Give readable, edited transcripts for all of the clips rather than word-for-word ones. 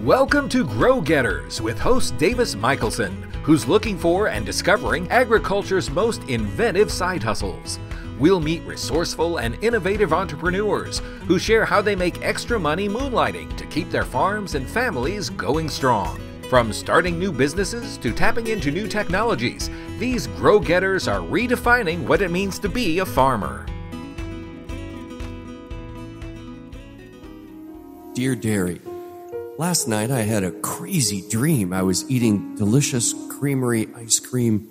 Welcome to Grow Getters with host Davis Michaelsen, who's looking for and discovering agriculture's most inventive side hustles. We'll meet resourceful and innovative entrepreneurs who share how they make extra money moonlighting to keep their farms and families going strong. From starting new businesses to tapping into new technologies, these Grow Getters are redefining what it means to be a farmer. Dear Dairy, last night I had a crazy dream. I was eating delicious creamery ice cream,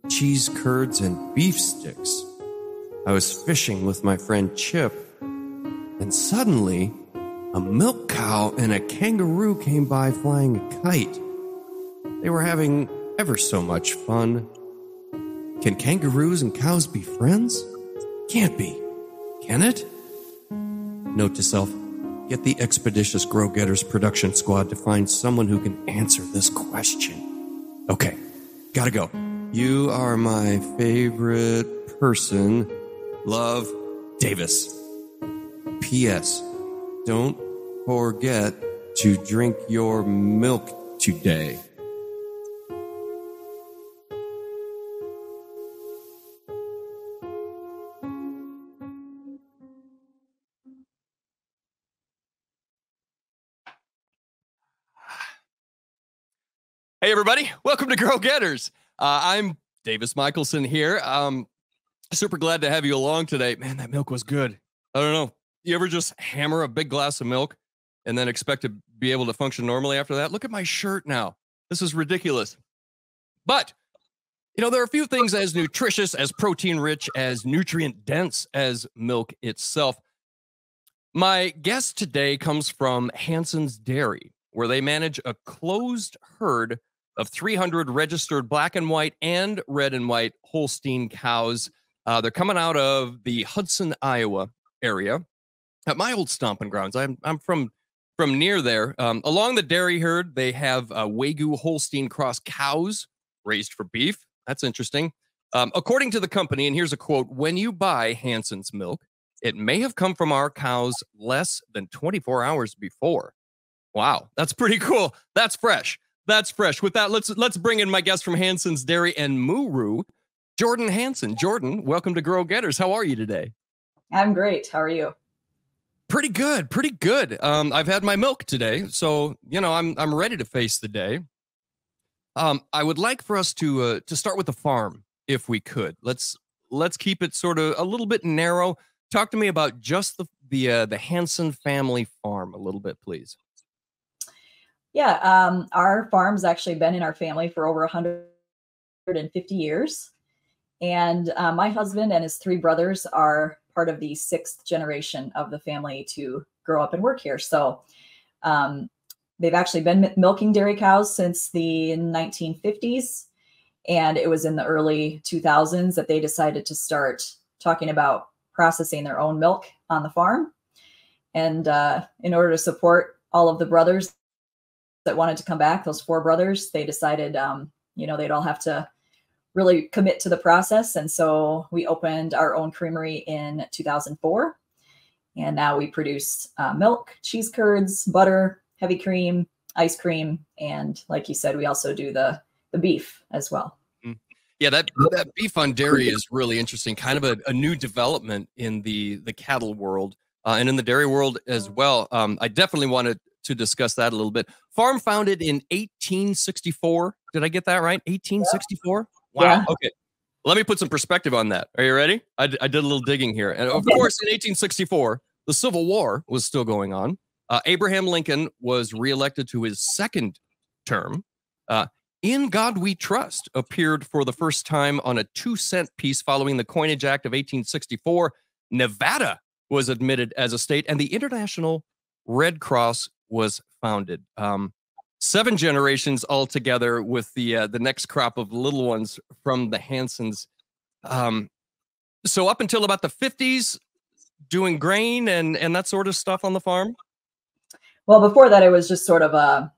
cheese curds, and beef sticks. I was fishing with my friend Chip, and suddenly a milk cow and a kangaroo came by flying a kite. They were having ever so much fun. Can kangaroos and cows be friends? Can't be. Can it? Note to self, get the Expeditious Grow Getters production squad to find someone who can answer this question. Okay, gotta go. You are my favorite person. Love, Davis. P.S. Don't forget to drink your milk today. Hey, everybody. Welcome to Grow Getters. I'm Davis Michaelsen here. Super glad to have you along today. Man, that milk was good. I don't know. You ever just hammer a big glass of milk and then expect to be able to function normally after that? Look at my shirt now. This is ridiculous. But, you know, there are a few things as nutritious, as protein-rich, as nutrient-dense as milk itself. My guest today comes from Hansen Dairy, where they manage a closed herd of 300 registered black and white and red and white Holstein cows. They're coming out of the Hudson, Iowa area at my old stomping grounds. I'm from near there. Along the dairy herd, they have Wagyu Holstein cross cows raised for beef. That's interesting. According to the company, and here's a quote, "When you buy Hansen's milk, it may have come from our cows less than 24 hours before." Wow, that's pretty cool. That's fresh. That's fresh. With that, let's bring in my guest from Hansen's Dairy and Muru, Jordan Hansen. Jordan, welcome to Grow Getters. How are you today? I'm great. How are you? Pretty good. Pretty good. I've had my milk today, so you know I'm ready to face the day. I would like for us to start with the farm, if we could. Let's keep it sort of a little bit narrow. Talk to me about just the Hansen family farm a little bit, please. Yeah, our farm's actually been in our family for over 150 years. And my husband and his three brothers are part of the sixth generation of the family to grow up and work here. So they've actually been milking dairy cows since the 1950s. And it was in the early 2000s that they decided to start talking about processing their own milk on the farm. And in order to support all of the brothers that wanted to come back, those four brothers, they decided, they'd all have to really commit to the process. And so we opened our own creamery in 2004. And now we produce milk, cheese curds, butter, heavy cream, ice cream. And like you said, we also do the beef as well. Yeah, that beef on dairy is really interesting. Kind of a new development in the cattle world and in the dairy world as well. I definitely wanted to discuss that a little bit. Farm founded in 1864. Did I get that right? 1864? Wow. Yeah. Okay. Let me put some perspective on that. Are you ready? I did a little digging here. And of course, in 1864, the Civil War was still going on. Abraham Lincoln was reelected to his second term. In God We Trust appeared for the first time on a 2-cent piece following the Coinage Act of 1864. Nevada was admitted as a state, and the International Red Cross was founded. 7 generations altogether, with the next crop of little ones from the Hansens. So up until about the 50s, doing grain and that sort of stuff on the farm? Well, before that, it was just sort of a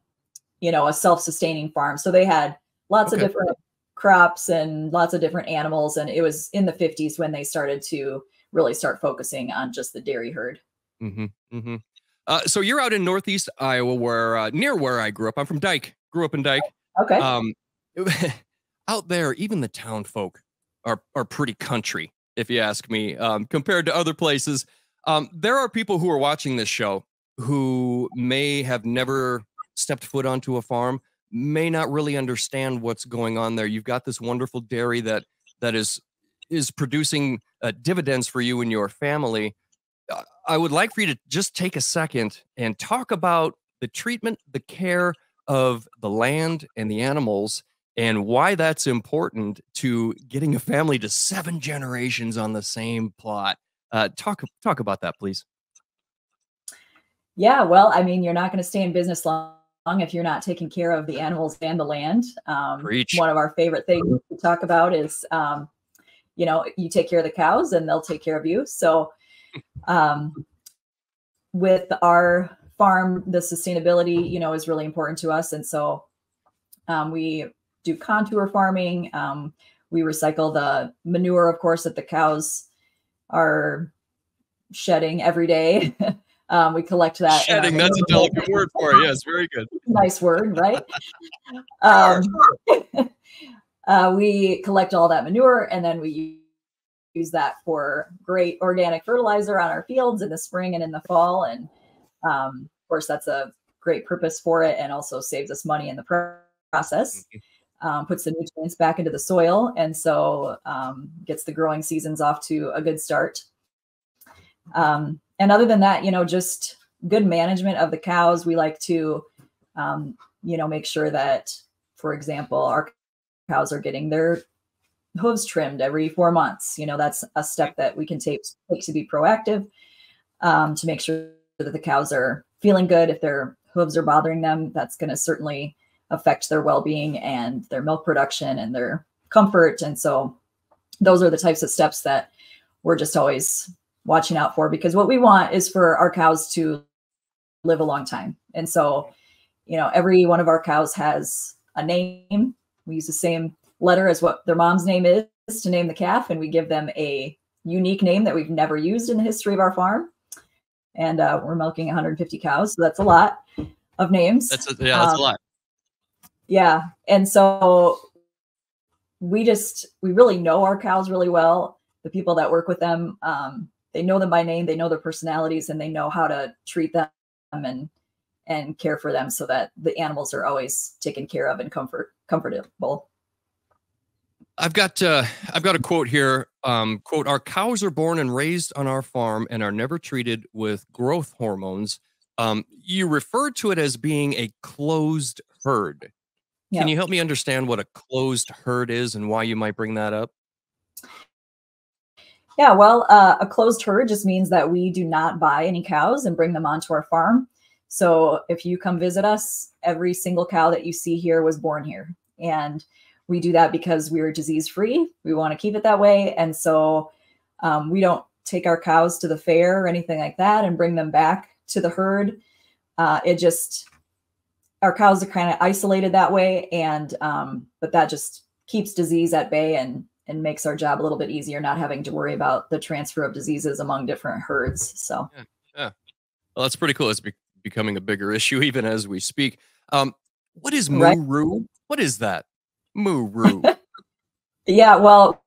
self-sustaining farm. So they had lots of different crops and lots of different animals. And it was in the 50s when they started to really start focusing on just the dairy herd. Mm-hmm, mm-hmm. So you're out in Northeast Iowa, where near where I grew up. I'm from Dike. Grew up in Dike. Okay. Out there, even the town folk are pretty country, if you ask me, compared to other places. There are people who are watching this show who may have never stepped foot onto a farm, may not really understand what's going on there. You've got this wonderful dairy that is producing dividends for you and your family. I would like for you to just take a second and talk about the treatment, the care of the land and the animals, and why that's important to getting a family to 7 generations on the same plot. Talk about that, please. Yeah, well, I mean, you're not going to stay in business long if you're not taking care of the animals and the land. Preach. One of our favorite things to talk about is, you know, you take care of the cows and they'll take care of you. So with our farm, the sustainability, you know, is really important to us. And so we do contour farming. We recycle the manure, of course, that the cows are shedding every day. We collect that. Shedding, that's a delicate word for it. Yes, very good. Nice word, right? We collect all that manure, and then we use that for great organic fertilizer on our fields in the spring and in the fall. And of course, that's a great purpose for it, and also saves us money in the process. Puts the nutrients back into the soil, and so gets the growing seasons off to a good start. And other than that, you know, just good management of the cows. We like to, you know, make sure that, for example, our cows are getting their hooves trimmed every 4 months. You know, that's a step that we can take to be proactive, to make sure that the cows are feeling good. If their hooves are bothering them, that's going to certainly affect their well-being and their milk production and their comfort. And so those are the types of steps that we're just always watching out for, because what we want is for our cows to live a long time. And so, you know, every one of our cows has a name. We use the same letter as what their mom's name is to name the calf, and we give them a unique name that we've never used in the history of our farm. And we're milking 150 cows, so that's a lot of names. That's a lot. Yeah. And so we really know our cows really well. The people that work with them, they know them by name, they know their personalities, and they know how to treat them and care for them so that the animals are always taken care of and comfortable. I've got a quote here. Quote, "Our cows are born and raised on our farm and are never treated with growth hormones." You referred to it as being a closed herd. Can you help me understand what a closed herd is and why you might bring that up? Yeah, well, a closed herd just means that we do not buy any cows and bring them onto our farm. So if you come visit us, every single cow that you see here was born here. And we do that because we're disease-free. We want to keep it that way. And so we don't take our cows to the fair or anything like that and bring them back to the herd. Our cows are kind of isolated that way. And but that just keeps disease at bay and makes our job a little bit easier, not having to worry about the transfer of diseases among different herds. So, yeah. Well, that's pretty cool. It's becoming a bigger issue even as we speak. What is moo-roo? Right. What is that? Moo-roo. Yeah, well,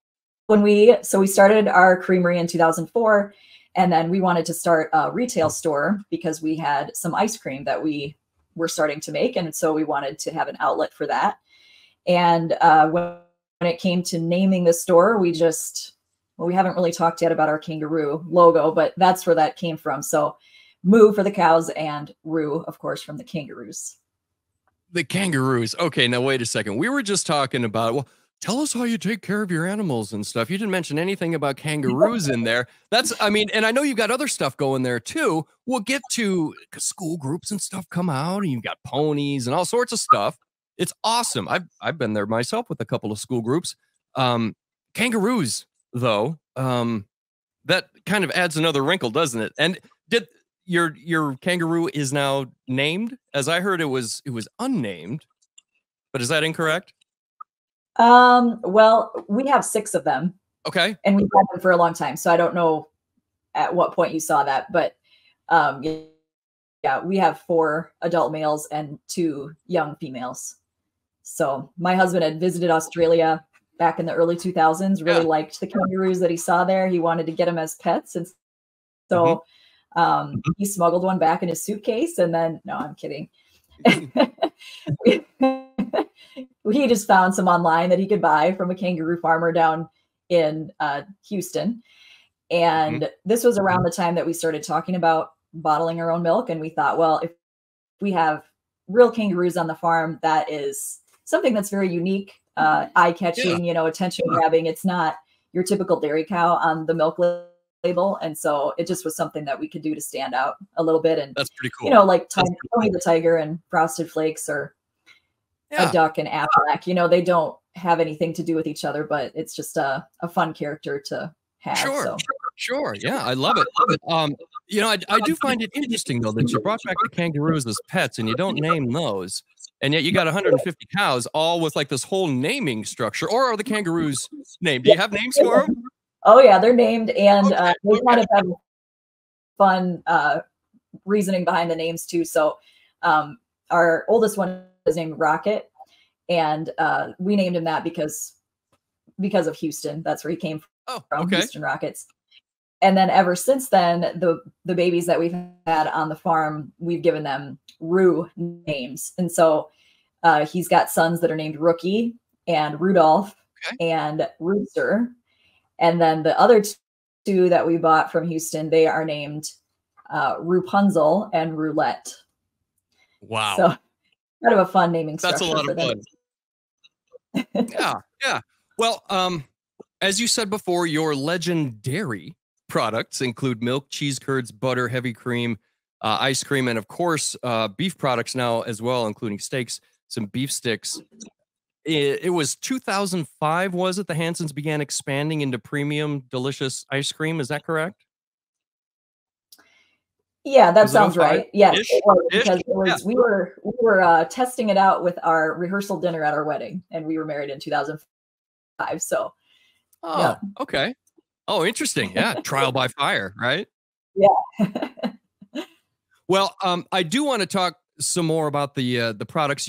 we started our creamery in 2004, and then we wanted to start a retail store because we had some ice cream that we were starting to make. And so we wanted to have an outlet for that. And when it came to naming the store, we haven't really talked yet about our kangaroo logo, but that's where that came from. So moo for the cows and roo, of course, from the kangaroos. The kangaroos. Okay, now wait a second. We were just talking about, well, tell us how you take care of your animals and stuff. You didn't mention anything about kangaroos in there. And I know you've got other stuff going there too. We'll get to school groups and stuff come out, and you've got ponies and all sorts of stuff. It's awesome. I've been there myself with a couple of school groups. Kangaroos, though, that kind of adds another wrinkle, doesn't it? And did your kangaroo is now named? As I heard, it was unnamed, but is that incorrect? Well, we have 6 of them. Okay. And we've had them for a long time. So I don't know at what point you saw that, but yeah, we have 4 adult males and 2 young females. So my husband had visited Australia back in the early 2000s, really liked the kangaroos that he saw there. He wanted to get them as pets. And so he smuggled one back in his suitcase. And then, no, I'm kidding. He just found some online that he could buy from a kangaroo farmer down in Houston. And this was around the time that we started talking about bottling our own milk. And we thought, well, if we have real kangaroos on the farm, that is something that's very unique, eye-catching, attention grabbing. It's not your typical dairy cow on the milk label. And so it just was something that we could do to stand out a little bit. And that's pretty cool. Like Tony the Tiger and Frosted Flakes, or a duck and Aflac, they don't have anything to do with each other, but it's just a fun character to have. Sure. Yeah, I love it. I do find it interesting, though, that you brought back the kangaroos as pets and you don't name those. And yet you got 150 cows, all with like this whole naming structure. Or are the kangaroos named? Do you have names for them? Oh, yeah, they're named. And they kind of have fun reasoning behind the names, too. So our oldest one is named Rocket. And we named him that because of Houston. That's where he came from, Houston Rockets. And then ever since then, the babies that we've had on the farm, we've given them Roo names. And so he's got sons that are named Rookie and Rudolph and Rooster. And then the other 2 that we bought from Houston, they are named Rapunzel and Roulette. Wow. So kind of a fun naming structure. That's a lot of fun. Yeah. Well, as you said before, your legendary products include milk, cheese curds, butter, heavy cream, ice cream, and of course, beef products now as well, including steaks, some beef sticks. It was 2005, was it? The Hansens began expanding into premium, delicious ice cream. Is that correct? Yeah, that sounds right. Yes, because we were testing it out with our rehearsal dinner at our wedding, and we were married in 2005. So, okay. Oh, interesting. Yeah, trial by fire, right? Yeah. Well, I do want to talk some more about the products.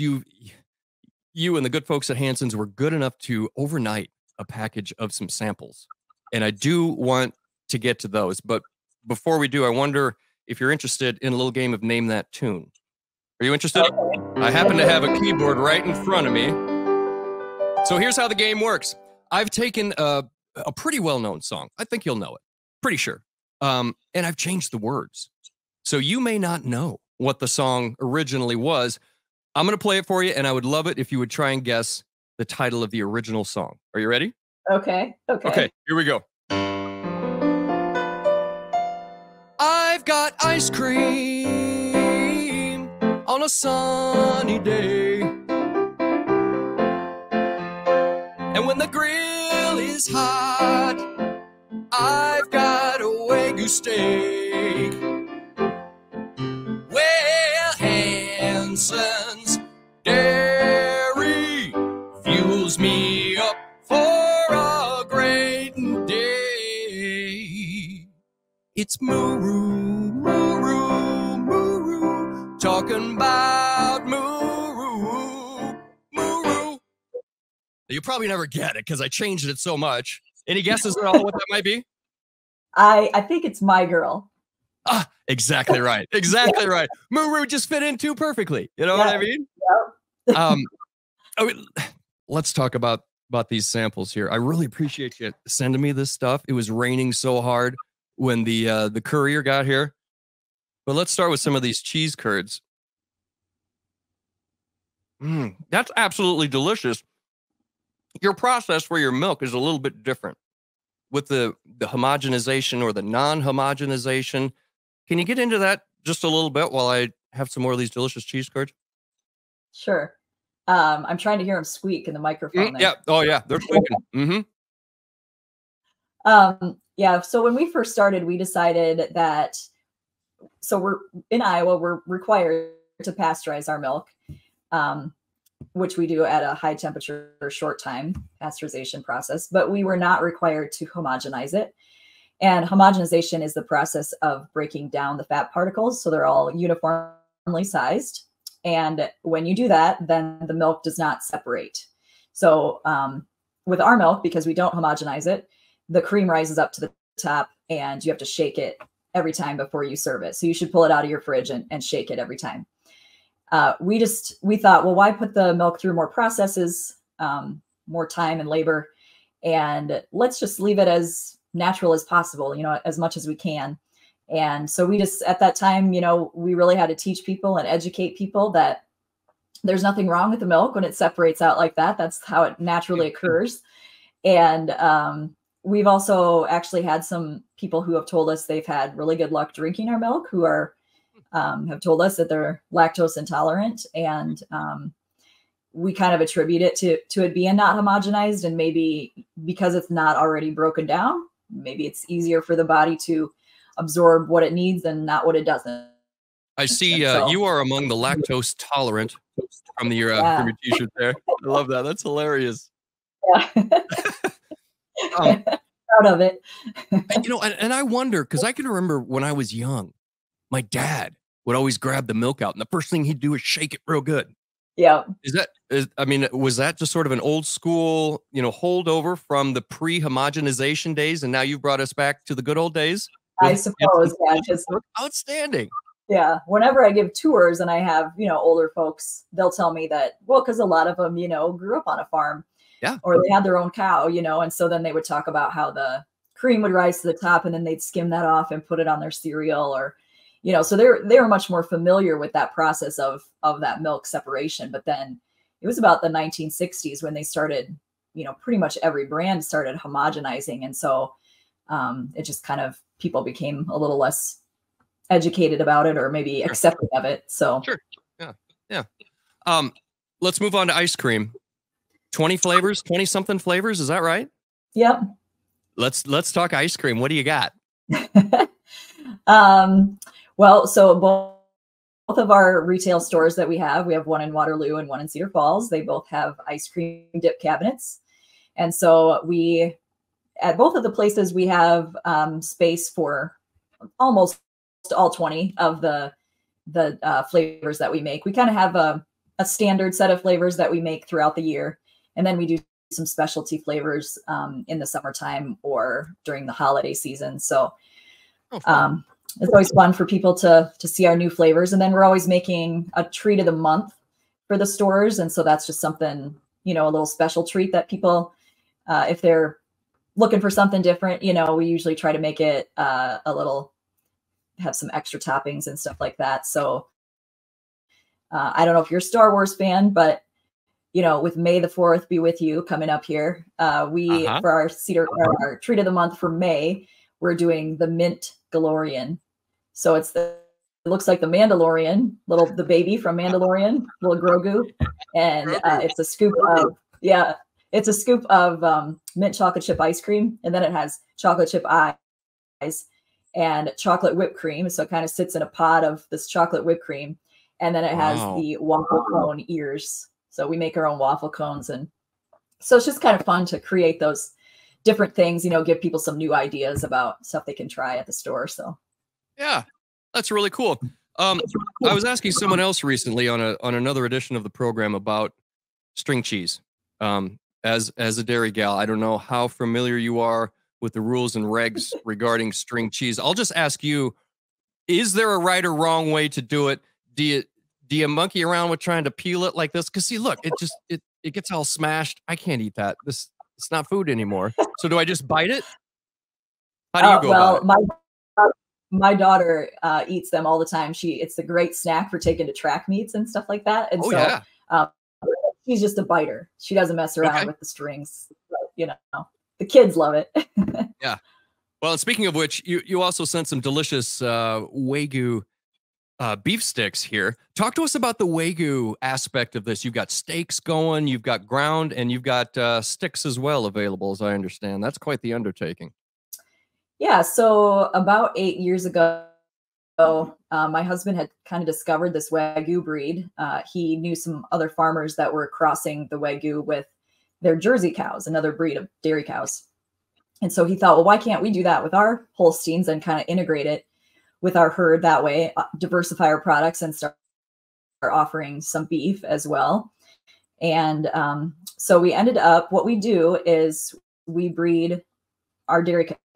You and the good folks at Hansen's were good enough to overnight a package of some samples, and I do want to get to those. But before we do, I wonder if you're interested in a little game of Name That Tune. Are you interested? I happen to have a keyboard right in front of me. So here's how the game works. I've taken a pretty well-known song. I think you'll know it. Pretty sure. And I've changed the words. So you may not know what the song originally was. I'm going to play it for you, and I would love it if you would try and guess the title of the original song. Are you ready? Okay. Okay, here we go. I've got ice cream on a sunny day. And when the grill is hot, I've got a Wagyu steak. Well, Hansen's Dairy fuels me up for a great day. It's Moo-Roo, Moo-Roo, Moo-Roo, talking about Moo-Roo, Moo-Roo. You probably never get it because I changed it so much. Any guesses at all what that might be? I think it's My Girl. Ah, exactly right. Exactly right. Moo-Roo just fit in too perfectly. You know what I mean? Yep. Let's talk about these samples here. I really appreciate you sending me this stuff. It was raining so hard when the courier got here. But let's start with some of these cheese curds. That's absolutely delicious. Your process for your milk is a little bit different with the homogenization or the non-homogenization. Can you get into that just a little bit while I have some more of these delicious cheese curds? Sure. I'm trying to hear them squeak in the microphone. Yeah. Oh, yeah. They're squeaking. Yeah. So when we first started, we decided that, so we're in Iowa, we're required to pasteurize our milk, which we do at a high temperature, short time pasteurization process, but we were not required to homogenize it. And homogenization is the process of breaking down the fat particles so they're all uniformly sized. And when you do that, then the milk does not separate. So with our milk, because we don't homogenize it, the cream rises up to the top and you have to shake it every time before you serve it. So you should pull it out of your fridge and shake it every time. We thought, well, why put the milk through more processes, more time and labor, and let's just leave it as natural as possible, as much as we can. And so we just, at that time, we really had to teach people and educate people that there's nothing wrong with the milk when it separates out like that. That's how it naturally occurs. And we've also actually had some people who have told us they've had really good luck drinking our milk, who are have told us that they're lactose intolerant. And we kind of attribute it to it being not homogenized, and maybe because it's not already broken down, maybe it's easier for the body to absorb what it needs and not what it doesn't. I see you are among the lactose tolerant from your t-shirt there. I love that. That's hilarious. Yeah. Proud of it. And I wonder, because I can remember when I was young, my dad would always grab the milk out, and the first thing he'd do is shake it real good. Yeah. Was that just sort of an old school, holdover from the pre-homogenization days, and now you've brought us back to the good old days? I suppose, yeah. Outstanding. Yeah. Whenever I give tours and I have, older folks, they'll tell me that, well, because a lot of them, grew up on a farm. Yeah. Or they had their own cow, and so then they would talk about how the cream would rise to the top and then they'd skim that off and put it on their cereal, or, so they were much more familiar with that process of that milk separation. But then it was about the 1960s when they started, pretty much every brand started homogenizing. And so it just kind of, people became a little less educated about it, or maybe accepting of it. So sure. Yeah. Let's move on to ice cream. 20 flavors, 20 something flavors. Is that right? Yep. Let's talk ice cream. What do you got? Well, so both of our retail stores that we have one in Waterloo and one in Cedar Falls. They both have ice cream dip cabinets. And so at both of the places, we have space for almost all 20 of the flavors that we make. We kind of have a standard set of flavors that we make throughout the year. And then we do some specialty flavors in the summertime or during the holiday season. So it's always fun for people to see our new flavors. And then we're always making a treat of the month for the stores. And so that's just something, a little special treat that people, if they're looking for something different, we usually try to make it have some extra toppings and stuff like that. So I don't know if you're a Star Wars fan, but with May the 4th be with you coming up here, for our treat of the month for May, we're doing the mint Galorian. So it looks like the Mandalorian, the baby from Mandalorian, little Grogu, and it's a scoop of mint chocolate chip ice cream, and then it has chocolate chip eyes and chocolate whipped cream. So it kind of sits in a pot of this chocolate whipped cream, and then it has the waffle cone ears. So we make our own waffle cones. And so it's just kind of fun to create those different things, give people some new ideas about stuff they can try at the store. So, yeah, that's really cool. I was asking someone else recently on another edition of the program about string cheese. As a dairy gal, I don't know how familiar you are with the rules and regs regarding string cheese. I'll just ask you, is there a right or wrong way to do it? Do you monkey around with trying to peel it like this? Because see, look, it gets all smashed. I can't eat that. It's not food anymore. So do I just bite it? How do you go about it? My daughter eats them all the time. It's a great snack for taking to track meets and stuff like that. And she's just a biter. She doesn't mess around with the strings. But, the kids love it. Yeah. Well, and speaking of which, you also sent some delicious Wagyu beef sticks here. Talk to us about the Wagyu aspect of this. You've got steaks going, you've got ground, and you've got sticks as well available, as I understand. That's quite the undertaking. Yeah. So about 8 years ago, my husband had kind of discovered this Wagyu breed. He knew some other farmers that were crossing the Wagyu with their Jersey cows, another breed of dairy cows. And so he thought, well, why can't we do that with our Holsteins and kind of integrate it with our herd that way, diversify our products and start offering some beef as well. And so we ended up, what we do is we breed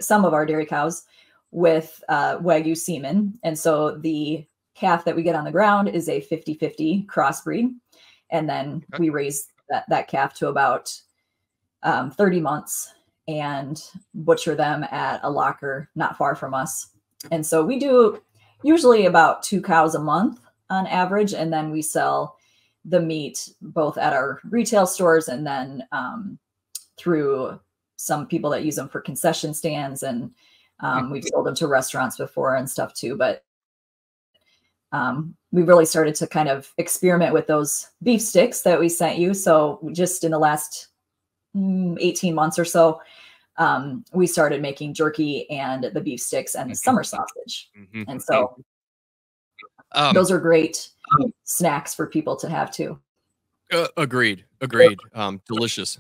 some of our dairy cows with Wagyu semen. And so the calf that we get on the ground is a 50-50 crossbreed. And then we raise that calf to about 30 months and butcher them at a locker not far from us. And so we do usually about 2 cows a month on average. And then we sell the meat both at our retail stores and then through some people that use them for concession stands. And we've sold them to restaurants before and stuff too. But we really started to kind of experiment with those beef sticks that we sent you. So just in the last 18 months or so, we started making jerky and the beef sticks and the summer sausage. And so those are great snacks for people to have too. Agreed. Delicious.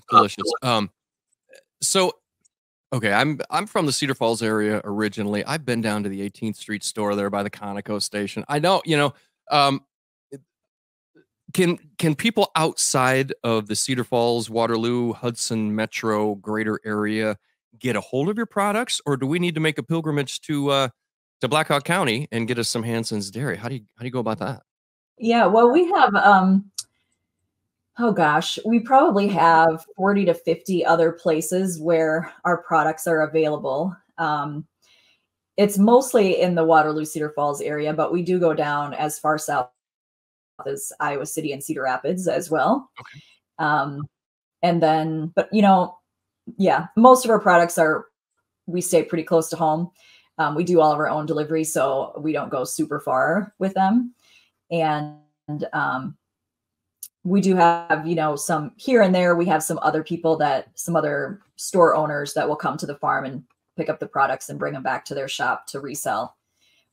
So, okay, I'm from the Cedar Falls area originally. I've been down to the 18th Street store there by the Conoco station. I know, can people outside of the Cedar Falls, Waterloo, Hudson Metro greater area get a hold of your products, or do we need to make a pilgrimage to Blackhawk County and get us some Hansen's Dairy? How do you go about that? Yeah, well, we have oh gosh, we probably have 40 to 50 other places where our products are available. It's mostly in the Waterloo, Cedar Falls area, but we do go down as far south as Iowa City and Cedar Rapids as well. Okay. And then, but yeah, most of our products we stay pretty close to home. We do all of our own delivery, so we don't go super far with them. And we do have, some here and there, we have some other store owners that will come to the farm and pick up the products and bring them back to their shop to resell.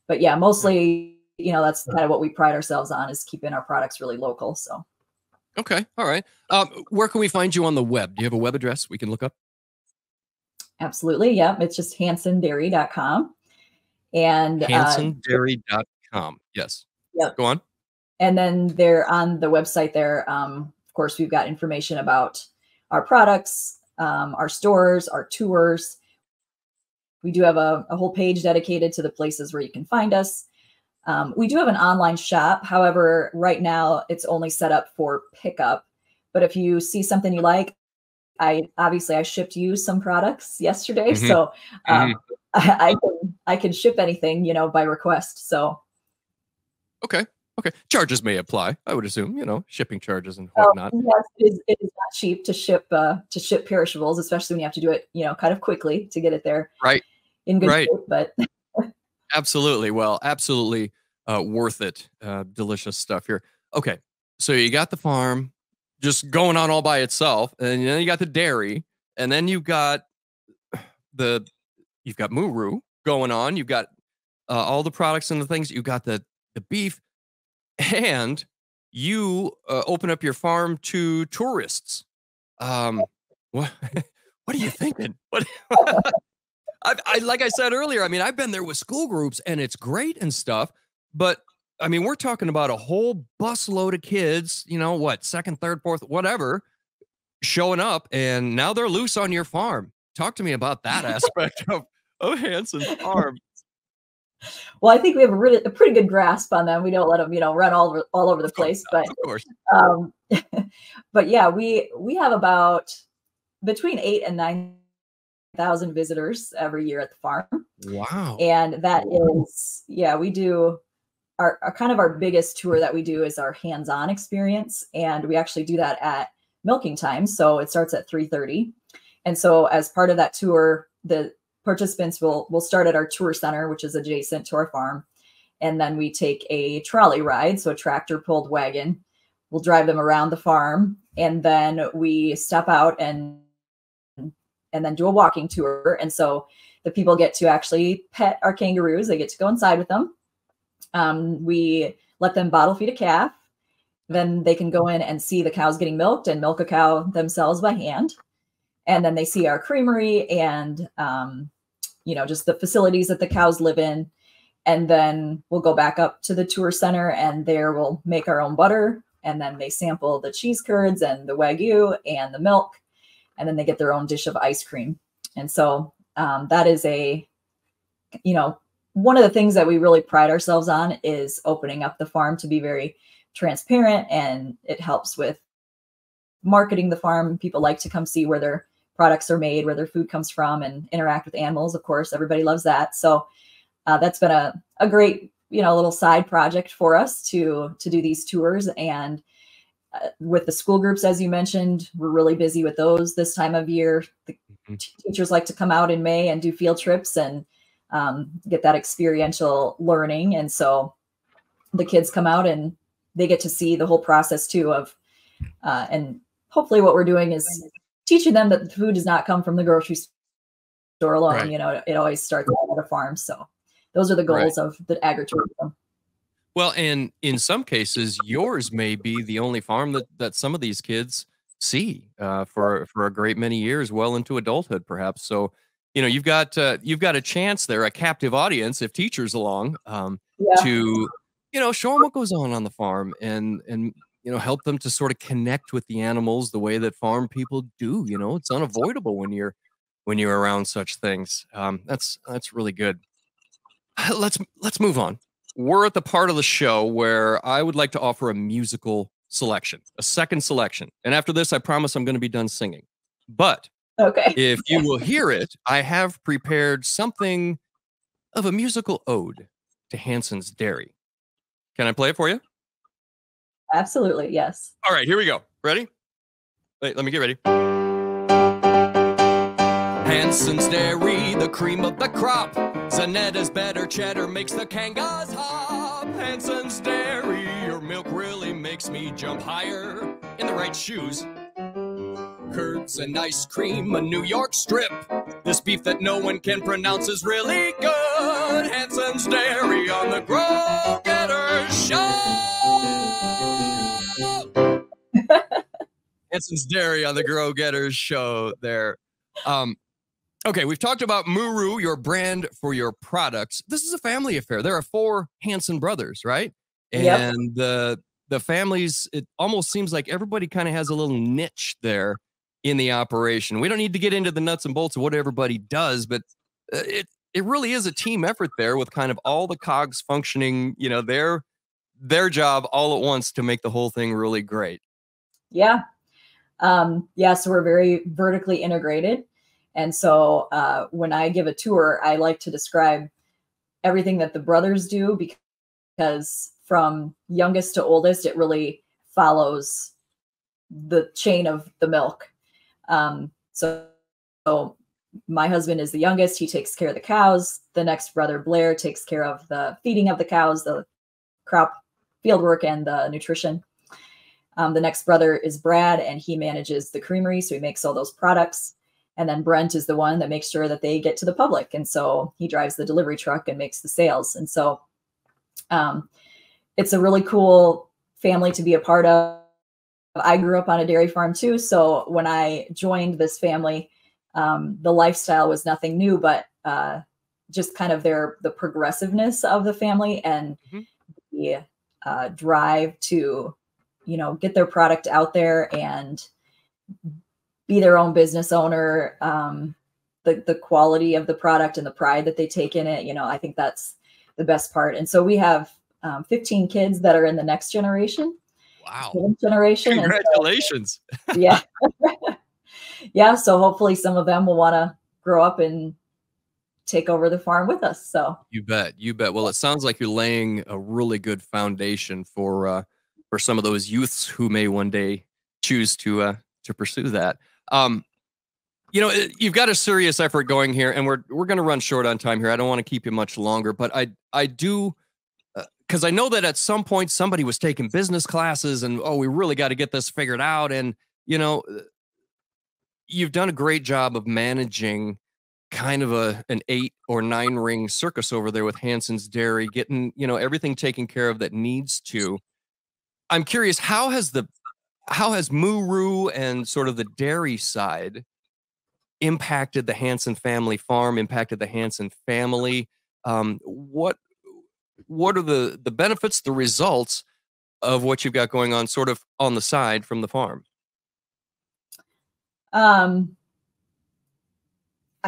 But yeah, mostly, that's kind of what we pride ourselves on, is keeping our products really local. So. Okay. All right. Where can we find you on the web? Do you have a web address we can look up? Absolutely. Yeah. It's just hansendairy.com. And hansendairy.com. Yes. Yeah. Go on. And then there on the website there, of course, we've got information about our products, our stores, our tours. We do have a whole page dedicated to the places where you can find us. We do have an online shop. However, right now it's only set up for pickup. But if you see something you like, I shipped you some products yesterday. So I can ship anything, by request. So. Okay. Charges may apply, I would assume, shipping charges and whatnot. Yes, it is not cheap to ship perishables, especially when you have to do it, kind of quickly to get it there. Right. In good shape, but. Absolutely. Well, absolutely worth it. Delicious stuff here. Okay. So you got the farm just going on all by itself, and then you got the dairy, and then you've got Muru going on. You've got all the products and the things. You've got the beef, and you open up your farm to tourists. What are you thinking? What? Like I said earlier, I've been there with school groups and it's great and stuff, but we're talking about a whole busload of kids, second, third, fourth, whatever, showing up, and now they're loose on your farm. Talk to me about that aspect of Hansen's farm. Well, I think we have a pretty good grasp on them. We don't let them, run all over the place, but, of course. But yeah, we have about between 8,000 and 9,000 visitors every year at the farm. Wow. And that is, we do our biggest tour that we do is our hands-on experience. And we actually do that at milking time. So it starts at 3:30. And so as part of that tour, the participants will start at our tour center, which is adjacent to our farm. And then we take a trolley ride, so a tractor pulled wagon. We'll drive them around the farm. And then we step out and then do a walking tour. And so the people get to actually pet our kangaroos. They get to go inside with them. We let them bottle feed a calf. Then they can go in and see the cows getting milked and milk a cow themselves by hand. And then they see our creamery and, just the facilities that the cows live in. And then we'll go back up to the tour center, and there we'll make our own butter. And then they sample the cheese curds and the Wagyu and the milk. And then they get their own dish of ice cream. And so that is one of the things that we really pride ourselves on is opening up the farm to be very transparent, and it helps with marketing the farm. People like to come see where their products are made, where their food comes from, and interact with animals. Of course, everybody loves that. So that's been a great, little side project for us to do these tours. And with the school groups, as you mentioned, we're really busy with those this time of year. The teachers like to come out in May and do field trips and get that experiential learning. And so the kids come out and they get to see the whole process too and hopefully what we're doing is teaching them that the food does not come from the grocery store alone. Right. It always starts at a farm. So those are the goals of the agritourism. Well, and in some cases, yours may be the only farm that some of these kids see for a great many years, well into adulthood, perhaps. So, you've got a chance there, a captive audience, if teachers along, to show them what goes on the farm and help them to sort of connect with the animals the way that farm people do. It's unavoidable when you're around such things. That's really good. Let's move on. We're at the part of the show where I would like to offer a musical selection, a second selection. And after this, I promise I'm going to be done singing. But okay, if you will hear it, I have prepared something of a musical ode to Hansen's Dairy. Can I play it for you? Absolutely, yes. All right, here we go. Ready? Wait, let me get ready. Hansen's Dairy, the cream of the crop. Zanetta's better cheddar makes the kangaroos hop. Hansen's Dairy, your milk really makes me jump higher in the right shoes. Curds and ice cream, a New York strip. This beef that no one can pronounce is really good. Hansen's Dairy on the Grow Getter Show. Hansen's Dairy on the Grow Getters Show there. Okay, we've talked about Muru, your brand for your products. This is a family affair. There are 4 Hansen brothers, right? And the families, it almost seems like everybody kind of has a little niche there in the operation. We don't need to get into the nuts and bolts of what everybody does, but it really is a team effort there with kind of all the cogs functioning, their job all at once to make the whole thing really great. Yeah. So we're very vertically integrated. And so when I give a tour, I like to describe everything that the brothers do, because from youngest to oldest, it really follows the chain of the milk. So my husband is the youngest. He takes care of the cows. The next brother, Blair, takes care of the feeding of the cows, the crop field work, and the nutrition. The next brother is Brad, and he manages the creamery. So he makes all those products. And then Brent is the one that makes sure that they get to the public. And so he drives the delivery truck and makes the sales. And so it's a really cool family to be a part of. I grew up on a dairy farm too. So when I joined this family, the lifestyle was nothing new, but just kind of the progressiveness of the family and the drive to, get their product out there and be their own business owner, the quality of the product and the pride that they take in it. I think that's the best part. And so we have 15 kids that are in the next generation. Wow. Generation. Congratulations. So, yeah. Yeah. So hopefully some of them will want to grow up and take over the farm with us. So you bet. Well, it sounds like you're laying a really good foundation for some of those youths who may one day choose to pursue that. You've got a serious effort going here, and we're going to run short on time here. I don't want to keep you much longer, but I do, because I know that at some point somebody was taking business classes and, we really got to get this figured out. And, you've done a great job of managing kind of an 8 or 9 ring circus over there with Hansen's Dairy, getting, everything taken care of that needs to. I'm curious, how has Muru and sort of the dairy side impacted the Hansen family farm, impacted the Hansen family. What are the benefits, the results of what you've got going on sort of on the side from the farm? I'm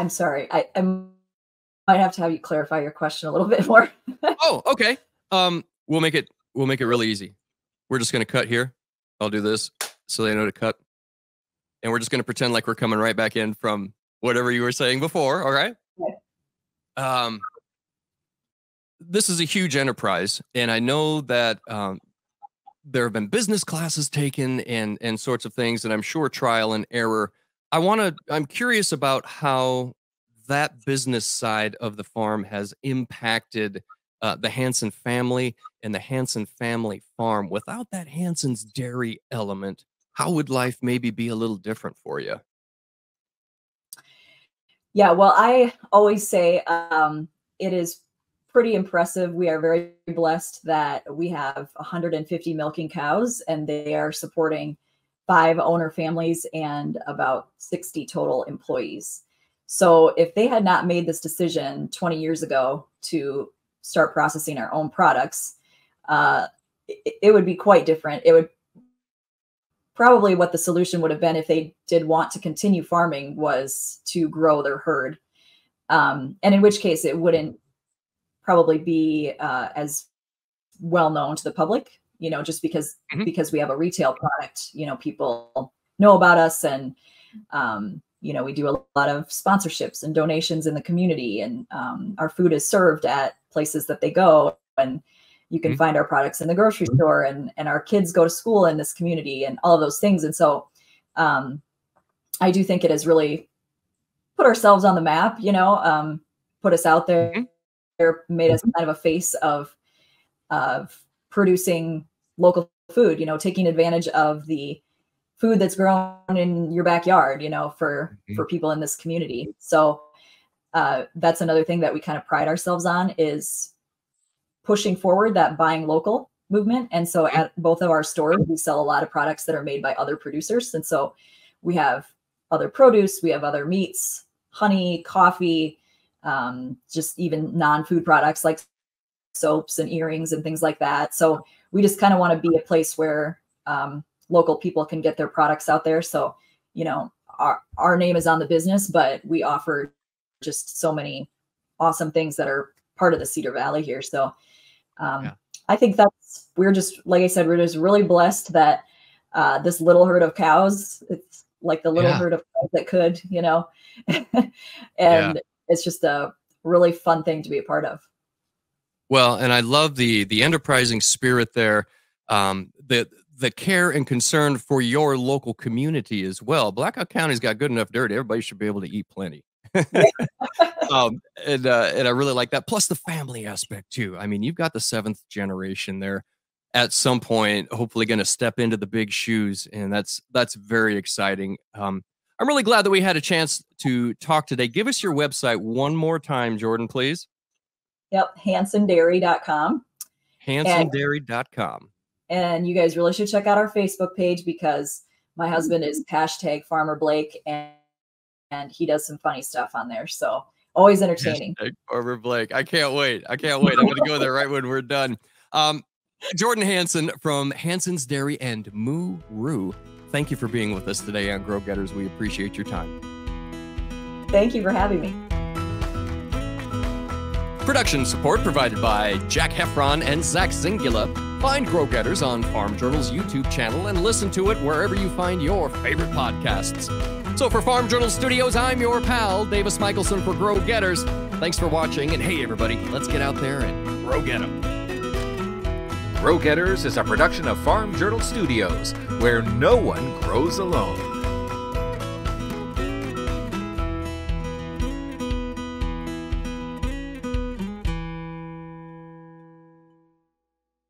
sorry. I might have to have you clarify your question a little bit more. Oh, okay. We'll make it really easy. We're just going to cut here. I'll do this so they know to cut. And we're just going to pretend like we're coming right back in from whatever you were saying before. All right. Okay. This is a huge enterprise, and I know that there have been business classes taken and sorts of things, and I'm sure trial and error. I'm curious about how that business side of the farm has impacted the Hansen family and the Hansen family farm. Without that Hansen's Dairy element, how would life maybe be a little different for you? Yeah, well, I always say it is pretty impressive. We are very blessed that we have 150 milking cows, and they are supporting 5 owner families and about 60 total employees. So if they had not made this decision 20 years ago to start processing our own products, it would be quite different. It would probably, what the solution would have been if they did want to continue farming was to grow their herd. And in which case it wouldn't probably be as well known to the public, just because we have a retail product, people know about us, and we do a lot of sponsorships and donations in the community, and our food is served at places that they go, and you can find our products in the grocery store, and our kids go to school in this community, and all of those things. And so I do think it has really put ourselves on the map, put us out there, made us kind of a face of producing local food, taking advantage of the food that's grown in your backyard, for people in this community. So that's another thing that we kind of pride ourselves on, is pushing forward that buying local movement. And so at both of our stores, we sell a lot of products that are made by other producers. And so we have other produce, we have other meats, honey, coffee, just even non-food products like soaps and earrings and things like that. So we just kind of want to be a place where local people can get their products out there. So, our name is on the business, but we offer just so many awesome things that are part of the Cedar Valley here. So I think we're just, like I said, we're just really blessed that this little herd of cows, it's like the little herd of cows that could, and it's just a really fun thing to be a part of. Well, and I love the enterprising spirit there, the care and concern for your local community as well. Blackhawk County's got good enough dirt; everybody should be able to eat plenty. And I really like that. Plus the family aspect too. I mean, you've got the 7th generation there. At some point, hopefully, going to step into the big shoes, and that's very exciting. I'm really glad that we had a chance to talk today. Give us your website one more time, Jordan, please. Yep, hansendairy.com. Hansendairy.com. And you guys really should check out our Facebook page, because my husband is #Farmer Blake, and he does some funny stuff on there. So always entertaining. Farmer Blake. I can't wait. I'm going to go there right when we're done. Jordan Hansen from Hansen's Dairy and Moo Roo. Thank you for being with us today on Grow Getters. We appreciate your time. Thank you for having me. Production support provided by Jack Heffron and Zach Zingula. Find Grow Getters on Farm Journal's YouTube channel and listen to it wherever you find your favorite podcasts. So for Farm Journal Studios, I'm your pal, Davis Michaelsen for Grow Getters. Thanks for watching, and hey everybody, let's get out there and grow get 'em. Grow Getters is a production of Farm Journal Studios, where no one grows alone.